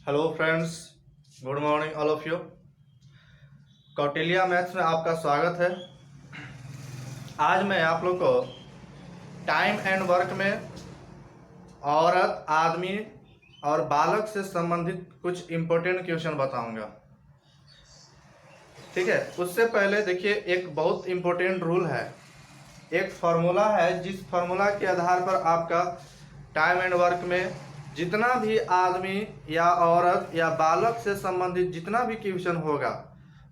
Hello friends, good morning all of you. Kautilya maths में आपका स्वागत है। आज मैं आप लोग को टाइम एंड वर्क में औरत, आदमी और बालक से संबंधित कुछ इम्पोर्टेंट क्वेश्चन बताऊंगा। ठीक है, उससे पहले देखिए एक बहुत इम्पोर्टेंट रूल है, एक फार्मूला है जिस फार्मूला के आधार पर आपका टाइम एंड वर्क में जितना भी आदमी या औरत या बालक से संबंधित जितना भी क्वेश्चन होगा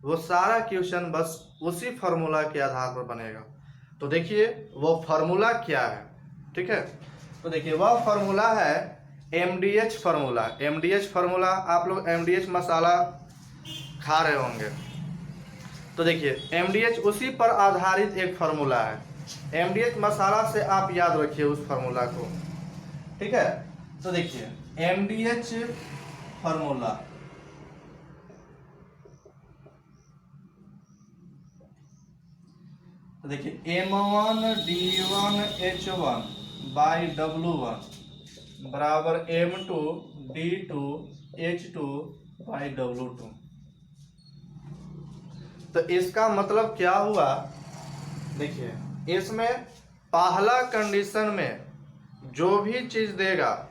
वो सारा क्वेश्चन बस उसी फार्मूला के आधार पर बनेगा। तो देखिए वो फार्मूला क्या है। ठीक है, तो देखिए वह फार्मूला है एमडीएच फार्मूला। एमडीएच फार्मूला आप लोग एमडीएच मसाला खा रहे होंगे। तो देखिए एमडीएच उसी पर आधारित एक फार्मूला है। एमडीएच मसाला से आप याद रखिए उस फार्मूला को। ठीक है, तो देखिए एमडीएच फार्मूला, तो देखिए M1D1H1 बाई W1 बराबर M2D2H2 बाई W2। तो इसका मतलब क्या हुआ, देखिए इसमें पहला कंडीशन में जो भी चीज देगा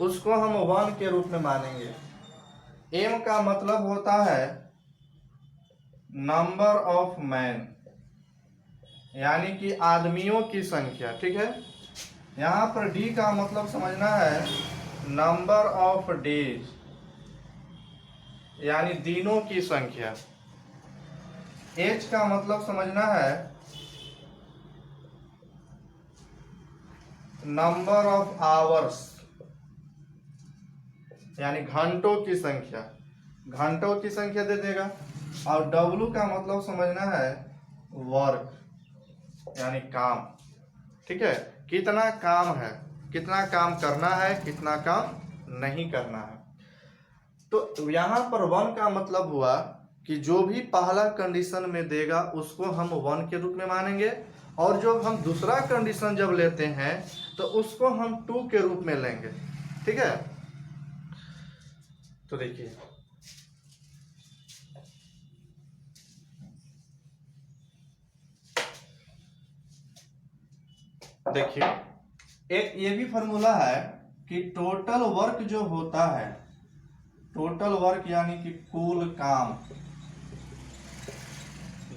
उसको हम 1 के रूप में मानेंगे। M का मतलब होता है नंबर ऑफ मैन, यानी कि आदमियों की संख्या। ठीक है, यहाँ पर D का मतलब समझना है नंबर ऑफ डेज, यानी दिनों की संख्या। H का मतलब समझना है नंबर ऑफ आवर्स, यानी घंटों की संख्या। घंटों की संख्या दे देगा। और W का मतलब समझना है वर्क, यानी काम। ठीक है, कितना काम है, कितना काम करना है, कितना काम नहीं करना है। तो यहाँ पर 1 का मतलब हुआ कि जो भी पहला कंडीशन में देगा उसको हम 1 के रूप में मानेंगे, और जो हम दूसरा कंडीशन जब लेते हैं तो उसको हम 2 के रूप में लेंगे। ठीक है, तो देखिए एक ये भी फॉर्मूला है कि टोटल वर्क जो होता है, टोटल वर्क यानी कि कुल काम।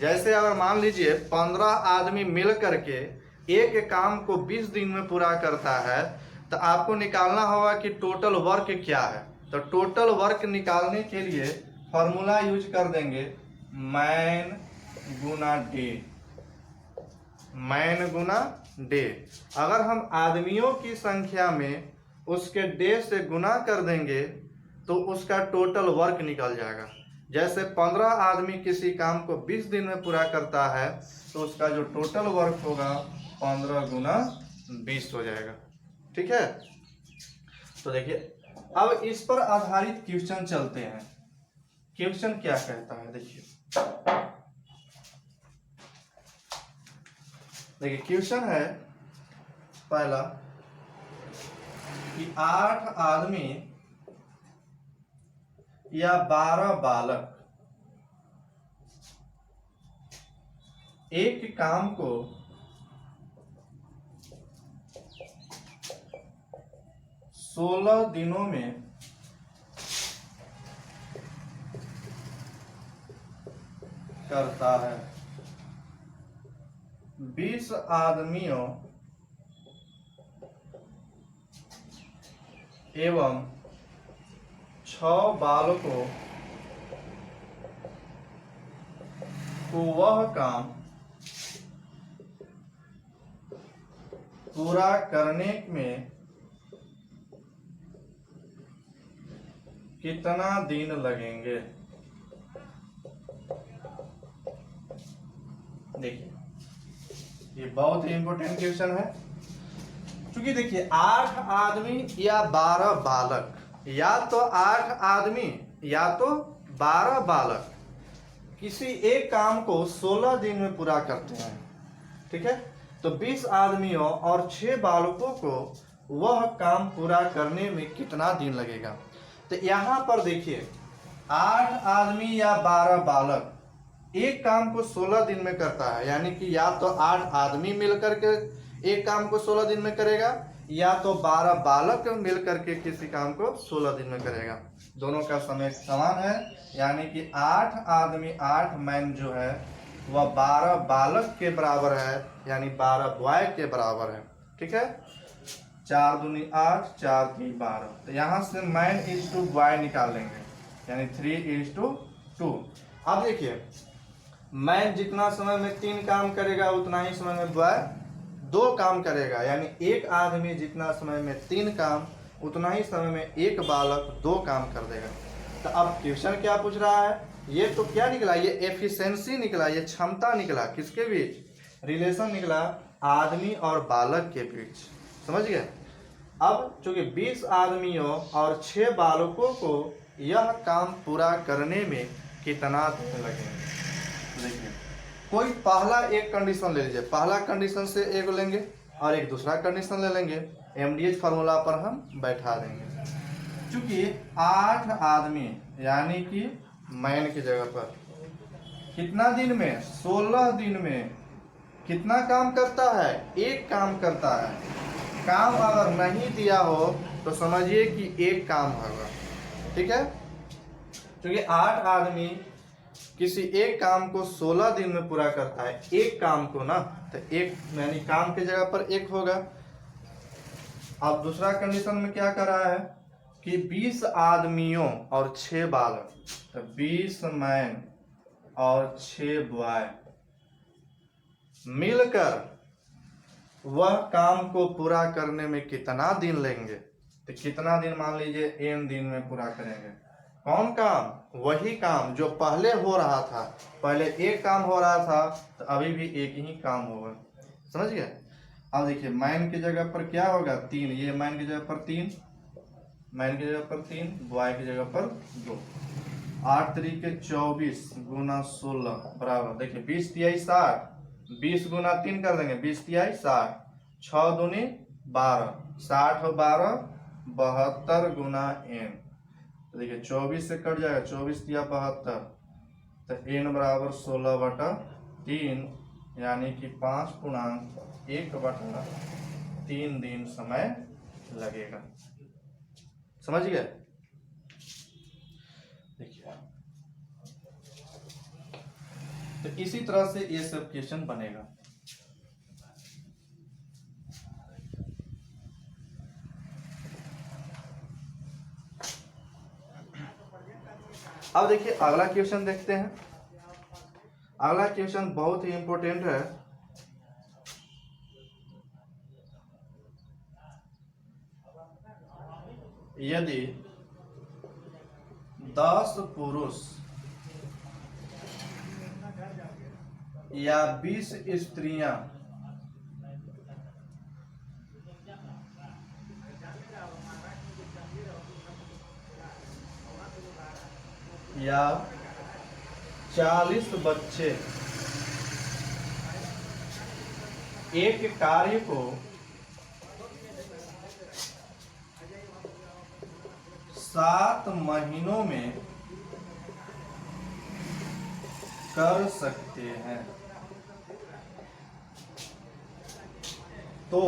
जैसे अगर मान लीजिए 15 आदमी मिल करके एक काम को 20 दिन में पूरा करता है तो आपको निकालना होगा कि टोटल वर्क क्या है। तो टोटल वर्क निकालने के लिए फॉर्मूला यूज कर देंगे मैन गुना डे। मैन गुना डे, अगर हम आदमियों की संख्या में उसके डे से गुना कर देंगे तो उसका टोटल वर्क निकल जाएगा। जैसे 15 आदमी किसी काम को 20 दिन में पूरा करता है तो उसका जो टोटल वर्क होगा 15 गुना 20 हो जाएगा। ठीक है, तो देखिए अब इस पर आधारित क्वेश्चन चलते हैं। क्वेश्चन क्या कहता है, देखिए क्वेश्चन है पहला कि 8 आदमी या 12 बालक एक काम को 16 दिनों में करता है। 20 आदमियों एवं 6 बालकों को वह काम पूरा करने में कितना दिन लगेंगे। देखिए ये बहुत ही इंपॉर्टेंट क्वेश्चन है, क्योंकि देखिए 8 आदमी या 12 बालक, या तो 8 आदमी या तो 12 बालक किसी एक काम को 16 दिन में पूरा करते हैं। ठीक है, तो 20 आदमियों और 6 बालकों को वह काम पूरा करने में कितना दिन लगेगा। तो यहाँ पर देखिए 8 आदमी या 12 बालक एक काम को 16 दिन में करता है, यानी कि या तो 8 आदमी मिलकर के एक काम को 16 दिन में करेगा, या तो 12 बालक मिलकर के किसी काम को 16 दिन में करेगा। दोनों का समय समान है, यानी कि 8 आदमी 8 मैन जो है वह 12 बालक के बराबर है, यानी 12 बॉय के बराबर है। ठीक है, 4 दूनी 8, 4 3 12। तो यहाँ से मैन इज टू बॉय निकाल लेंगे, यानी 3:2। अब देखिए मैन जितना समय में 3 काम करेगा उतना ही समय में बॉय 2 काम करेगा, यानी एक आदमी जितना समय में 3 काम उतना ही समय में एक बालक 2 काम कर देगा। तो अब क्वेश्चन क्या पूछ रहा है, ये तो क्या निकला, ये एफिशिएंसी निकला, ये क्षमता निकला, किसके बीच, रिलेशन निकला आदमी और बालक के बीच। समझ गए। अब चूंकि 20 आदमियों और 6 बालकों को यह काम पूरा करने में कितना दिन लगेंगे। देखिए कोई पहला एक कंडीशन ले लीजिए, पहला कंडीशन से एक लेंगे और एक दूसरा कंडीशन ले लेंगे, एमडीएच फार्मूला पर हम बैठा देंगे। चूंकि 8 आदमी यानी कि मैन की जगह पर कितना दिन में, 16 दिन में कितना काम करता है, एक काम करता है। काम अगर नहीं दिया हो तो समझिए कि एक काम होगा। ठीक है, क्योंकि 8 आदमी किसी एक काम को 16 दिन में पूरा करता है, एक काम को ना, तो एक यानी काम की जगह पर एक होगा। अब दूसरा कंडीशन में क्या कर रहा है कि 20 आदमियों और 6 बालक, तो 20 मैन और 6 बॉय मिलकर वह काम को पूरा करने में कितना दिन लेंगे। तो कितना दिन, मान लीजिए n दिन में पूरा करेंगे। कौन काम, वही काम जो पहले हो रहा था, पहले एक काम हो रहा था तो अभी भी एक ही काम होगा। समझ गए। अब देखिए मैन की जगह पर क्या होगा, 3, ये मैन की जगह पर 3, मैन की जगह पर 3, बॉय की जगह पर 2। 8 तरीके 24 गुना 16 बराबर, देखिए 20 तिहाई 60, 20 गुना 3 कर देंगे, 20 तिहाई 60, 6 दूनी 12, 60 और 12 72 गुना n। तो देखिए 24 से कट जाएगा, 24 तिया 72, तो n बराबर 16/3, यानी कि 5/1/3 दिन समय लगेगा। समझ गए। देखिए तो इसी तरह से ये सब क्वेश्चन बनेगा। अब देखिए अगला क्वेश्चन देखते हैं। अगला क्वेश्चन बहुत ही इंपॉर्टेंट है। यदि 10 पुरुष या 20 स्त्रियां या 40 बच्चे एक कार्य को 7 महीनों में कर सकते हैं, तो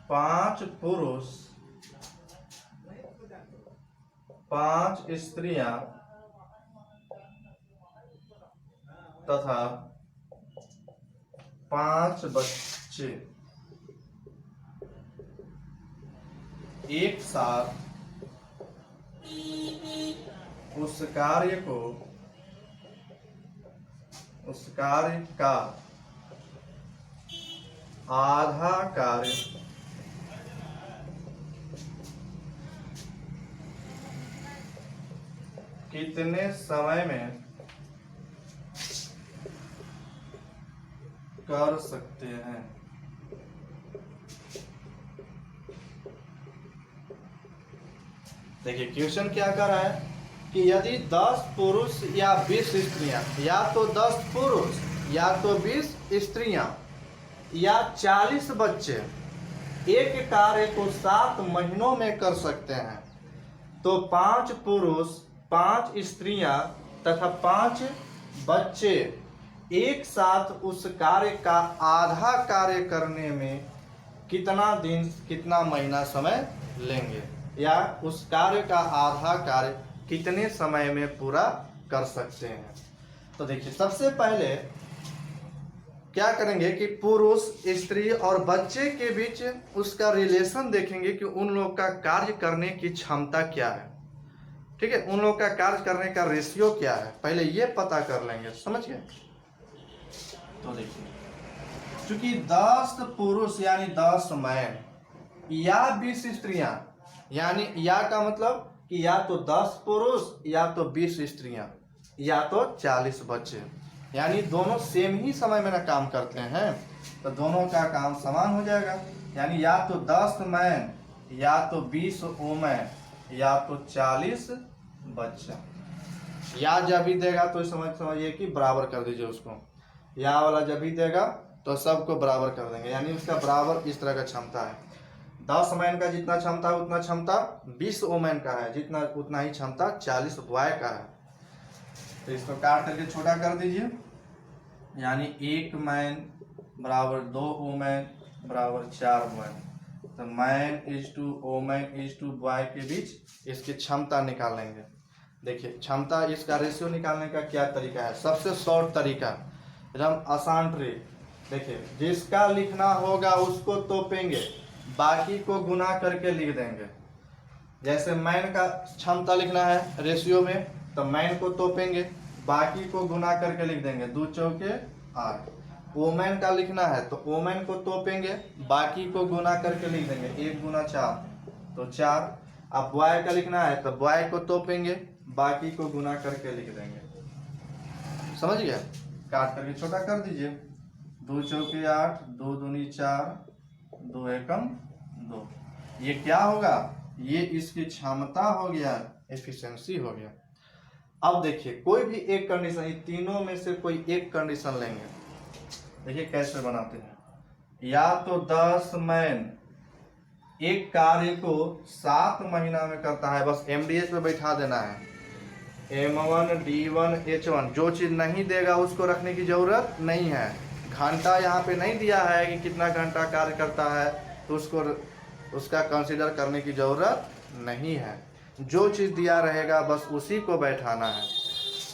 5 पुरुष 5 स्त्रियां तथा 5 बच्चे एक साथ उस कार्य का आधा कार्य कितने समय में कर सकते हैं। देखिए क्वेश्चन क्या कर रहा है कि यदि 10 पुरुष या 20 स्त्रियां, या तो 10 पुरुष या तो 20 स्त्रियां या 40 बच्चे एक कार्य को 7 महीनों में कर सकते हैं, तो 5 पुरुष, 5 स्त्रियां तथा 5 बच्चे एक साथ उस कार्य का आधा कार्य करने में कितना दिन, कितना महीना समय लेंगे, या उस कार्य का आधा कार्य कितने समय में पूरा कर सकते हैं। तो देखिए, सबसे पहले क्या करेंगे कि पुरुष, स्त्री और बच्चे के बीच उसका रिलेशन देखेंगे कि उन लोग का कार्य करने की क्षमता क्या है। ठीक है, उन लोग का कार्य करने का रेशियो क्या है, पहले ये पता कर लेंगे। समझ गए? तो देखिए, चूंकि 10 पुरुष यानी 10 मैन या 20 स्त्रियां, यानी या का मतलब कि या तो 10 पुरुष या तो 20 स्त्रियां या तो 40 बच्चे, यानी दोनों सेम ही समय में ना काम करते हैं, तो दोनों का काम समान हो जाएगा। यानी या तो 10 मैन या तो 20 वुमेन या तो 40 बच्चा। या जब भी देगा तो समझिए कि बराबर कर दीजिए उसको, या वाला जब भी देगा तो सबको बराबर कर देंगे, यानी उसका बराबर इस तरह का क्षमता है। 10 मैन का जितना क्षमता है उतना क्षमता 20 वुमेन का है, जितना उतना ही क्षमता 40 बॉय का है। तो इसको काट करके छोटा कर दीजिए, यानी 1 मैन बराबर 2 वुमेन बराबर 4 वुमेन। तो man is to women is to boy के बीच इसकी क्षमता निकालेंगे। देखिए, क्षमता इसका रेशियो निकालने का क्या तरीका है, सबसे शॉर्ट तरीका, एकदम आसान ट्रिक। देखिए, जिसका लिखना होगा उसको तोपेंगे, बाकी को गुना करके लिख देंगे। जैसे मैन का क्षमता लिखना है रेशियो में, तो मैन को तोपेंगे, बाकी को गुना करके लिख देंगे, 2 चौके 8। वोमेन का लिखना है तो वोमेन को तोपेंगे, बाकी को गुना करके लिख देंगे, 1 गुना 4 तो 4। अब बॉय का लिखना है तो बॉय को तोपेंगे, बाकी को गुना करके लिख देंगे। समझ गया? काट करके छोटा कर दीजिए, 2 चौके 8, 2 दूनी 4, 2 एकम 2। ये क्या होगा, ये इसकी क्षमता हो गया, एफिशिएंसी हो गया। अब देखिए, कोई भी एक कंडीशन, तीनों में से कोई एक कंडीशन लेंगे। देखिए कैसे बनाते हैं, या तो 10 मैन एक कार्य को 7 महीना में करता है, बस एमडीएस पे बैठा देना है, M1 D1 H1, जो चीज नहीं देगा उसको रखने की जरूरत नहीं है। घंटा यहाँ पे नहीं दिया है कि कितना घंटा कार्य करता है, तो उसका कंसीडर करने की जरूरत नहीं है। जो चीज दिया रहेगा बस उसी को बैठाना है।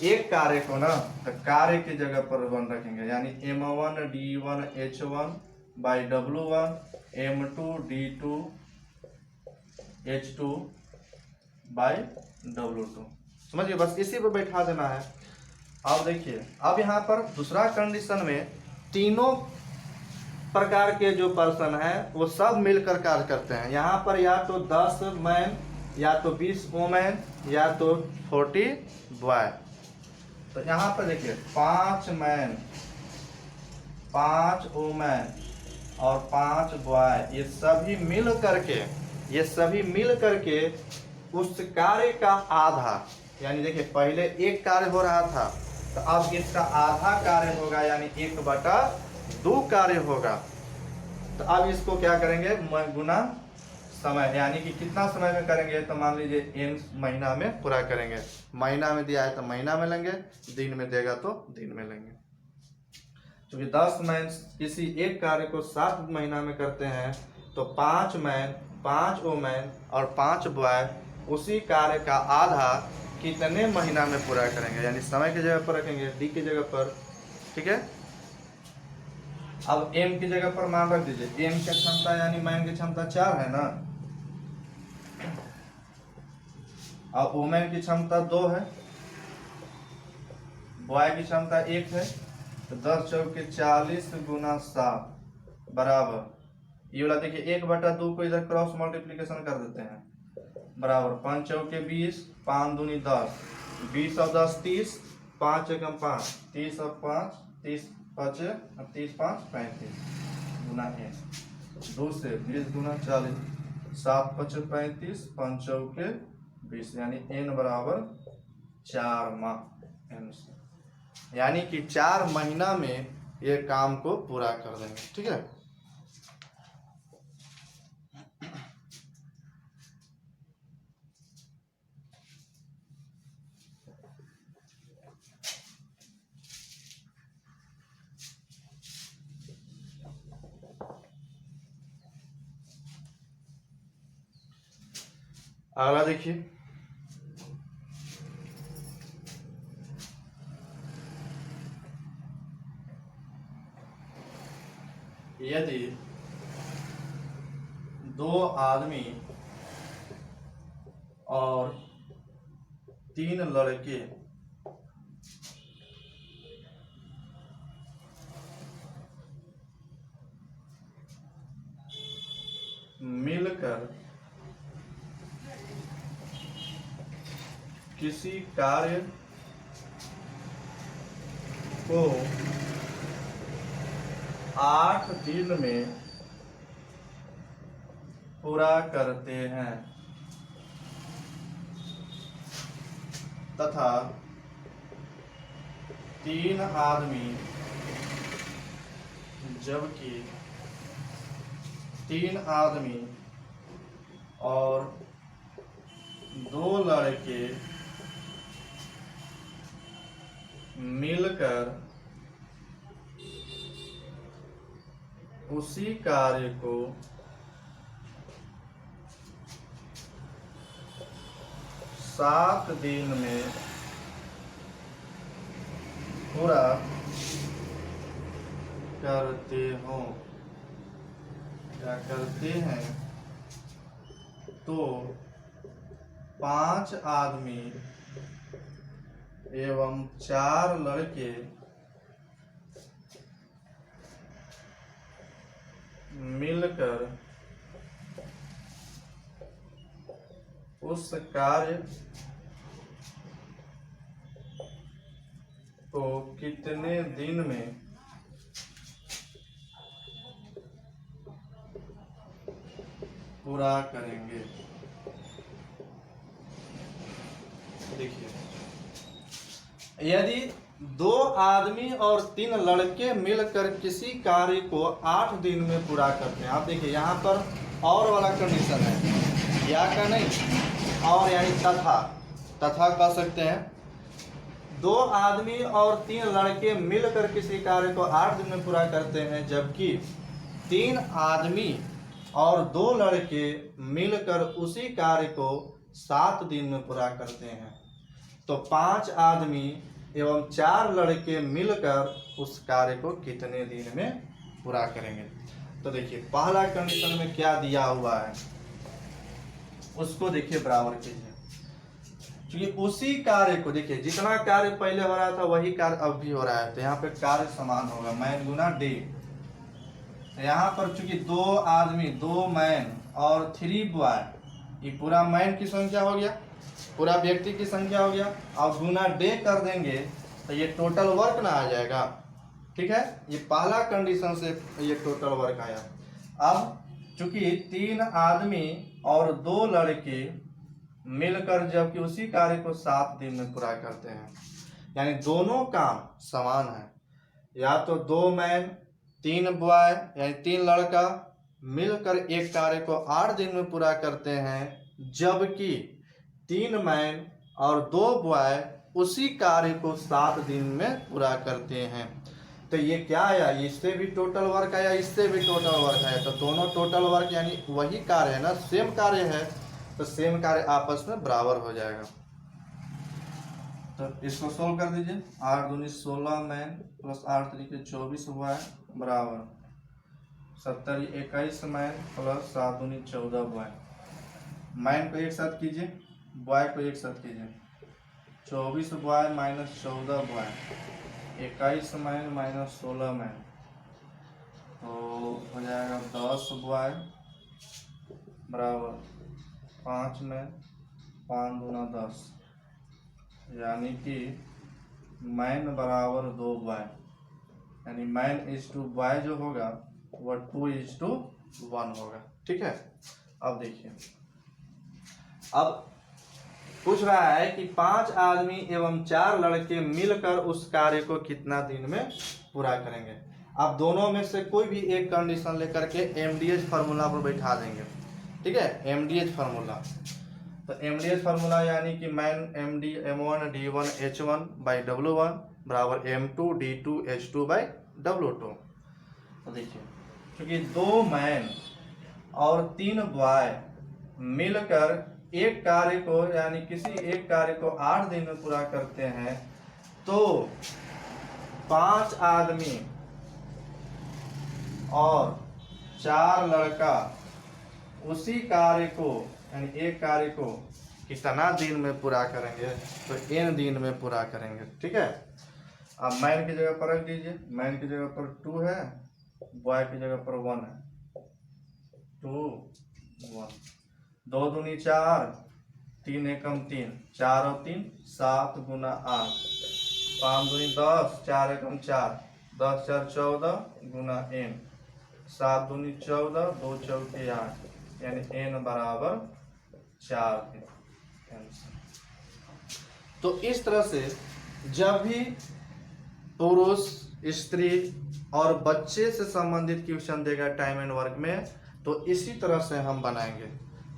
एक कार्य को ना तो कार्य की जगह पर 1 रखेंगे, यानी M1 D1 H1 by W1 M2 D2 H2 by W2। समझिए, बस इसी पर बैठा देना है। अब देखिए, अब यहाँ पर दूसरा कंडीशन में तीनों प्रकार के जो पर्सन है वो सब मिलकर कार्य करते हैं। यहाँ पर या तो 10 मैन या तो 20 वुमेन या तो 40 बॉय। तो यहाँ पर देखिए, 5 मैन, 5 वुमेन और 5 बॉय, ये सभी मिल करके उस कार्य का आधा, यानी देखिए पहले एक कार्य हो रहा था तो अब इसका आधा कार्य होगा, यानी 1/2 कार्य होगा। तो अब इसको क्या करेंगे, गुना समय, यानी कि कितना समय में करेंगे, तो मान लीजिए n महीना में पूरा करेंगे। महीना में दिया है तो महीना में लेंगे, दिन में देगा तो दिन में लेंगे। क्योंकि 10 मैन किसी एक कार्य को 7 महीना में करते हैं, तो 5 मैन, 5 वुमेन और 5 बॉय उसी कार्य का आधा कितने महीना में पूरा करेंगे, यानी समय की जगह पर रखेंगे डी की जगह पर। ठीक है, अब m की जगह पर मान रख दीजिए, m की क्षमता यानी मैन की क्षमता 4 है ना, अब वुमेन की क्षमता 2 है, बॉय की क्षमता 1 है, तो 10 चौके 40 गुना 7 बराबर, ये वाला देखिए 1/2 को इधर क्रॉस मल्टीप्लीकेशन कर देते हैं, बराबर 5 चौके 20, 5 दूनी 10, 20 और 10 30, 5 एकम 5, 30 और 5 30 5 30 5 35 गुना 1, 2 से 20 गुना 40, 7 5 35, 5 चौके 20, यानी n बराबर 4 माह n से, यानी कि 4 महीना में ये काम को पूरा कर देंगे। ठीक है, अगला देखिए, यदि दो आदमी और 3 लड़के मिलकर किसी कार्य को 8 दिन में पूरा करते हैं तथा 3 आदमी जबकि 3 आदमी और 2 लड़के मिलकर उसी कार्य को 7 दिन में पूरा करते हो या करते हैं तो 5 आदमी एवं 4 लड़के मिलकर उस कार्य को कितने दिन में पूरा करेंगे। देखिए, यदि 2 आदमी और 3 लड़के मिलकर किसी कार्य को 8 दिन में पूरा करते हैं। आप देखिए यहाँ पर और वाला कंडीशन है, या का नहीं और यानी तथा कह सकते हैं। 2 आदमी और 3 लड़के मिलकर किसी कार्य को 8 दिन में पूरा करते हैं, जबकि 3 आदमी और 2 लड़के मिलकर उसी कार्य को 7 दिन में पूरा करते हैं तो 5 आदमी एवं 4 लड़के मिलकर उस कार्य को कितने दिन में पूरा करेंगे। तो देखिए पहला कंडीशन में क्या दिया हुआ है उसको देखिए बराबर कीजिए, क्योंकि उसी कार्य को देखिए जितना कार्य पहले हो रहा था वही कार्य अब भी हो रहा है, तो यहाँ पे कार्य समान होगा, मैन गुना डे। यहाँ पर चूंकि 2 आदमी 2 मैन और 3 बॉय, ये पूरा मैन की संख्या हो गया, पूरा व्यक्ति की संख्या हो गया। अब गुना डे कर देंगे तो ये टोटल वर्क ना आ जाएगा। ठीक है, ये पहला कंडीशन से ये टोटल वर्क आया। अब चूंकि 3 आदमी और 2 लड़के मिलकर जबकि उसी कार्य को 7 दिन में पूरा करते हैं, यानी दोनों काम समान है। या तो 2 मैन 3 बॉय यानी 3 लड़का मिलकर एक कार्य को 8 दिन में पूरा करते हैं, जबकि 3 मैन और 2 बॉय उसी कार्य को 7 दिन में पूरा करते हैं। तो ये क्या आया, इससे भी टोटल वर्क आया, इससे भी टोटल वर्क आया, तो दोनों टोटल वर्क यानी वही कार्य है ना, सेम कार्य है, तो सेम कार्य आपस में बराबर हो जाएगा। तो इसको सोल्व कर दीजिए। 8 दूनी 16 मैन प्लस 8 तरीके 24 हुआ है बराबर 70 21 मैन प्लस 7 दूनी 14 बॉय। मैन को एक साथ कीजिए, बॉय को एक साथ कीजिए। 24 boy minus 14 boy 21 man minus 16 man, तो हो जाएगा 10 बॉय बराबर 5 मैन 5 दूना 10, यानी कि मैन बराबर 2 बॉय, यानी मैन इज टू बॉय जो होगा वह 2:1 होगा। ठीक है, अब देखिए, अब पूछ रहा है कि 5 आदमी एवं 4 लड़के मिलकर उस कार्य को कितना दिन में पूरा करेंगे। अब दोनों में से कोई भी एक कंडीशन लेकर के एमडीएच फार्मूला पर बैठा देंगे। ठीक है, एमडीएच फार्मूला, तो एमडीएच फार्मूला यानी कि man MD m1 d1 h1 by w1 बराबर m2 d2 h2 by w2। तो देखिए, क्योंकि 2 मैन और 3 बॉय मिलकर एक कार्य को यानी किसी एक कार्य को 8 दिन में पूरा करते हैं तो 5 आदमी और 4 लड़का उसी कार्य को यानी एक कार्य को कितना दिन में पूरा करेंगे, तो n दिन में पूरा करेंगे। ठीक है, अब मैन की जगह पर रख दीजिए, मैन की जगह पर 2 है, बॉय की जगह पर 1 है, 2 1, 2 दूनी 4, 3 एकम 3, 4 और 3 7 गुना 8, 5 दूनी 10, 4 एकम 4, 10 4 14 गुना n, 7 दूनी 14, 2 चौके 8, यानी n बराबर 4। तो इस तरह से जब भी पुरुष, स्त्री और बच्चे से संबंधित क्वेश्चन देगा टाइम एंड वर्क में, तो इसी तरह से हम बनाएंगे।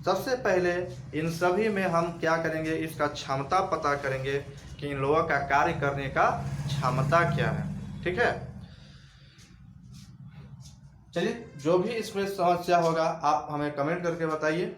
सबसे पहले इन सभी में हम क्या करेंगे, इसका क्षमता पता करेंगे कि इन लोगों का कार्य करने का क्षमता क्या है। ठीक है, चलिए जो भी इसमें समस्या होगा आप हमें कमेंट करके बताइए।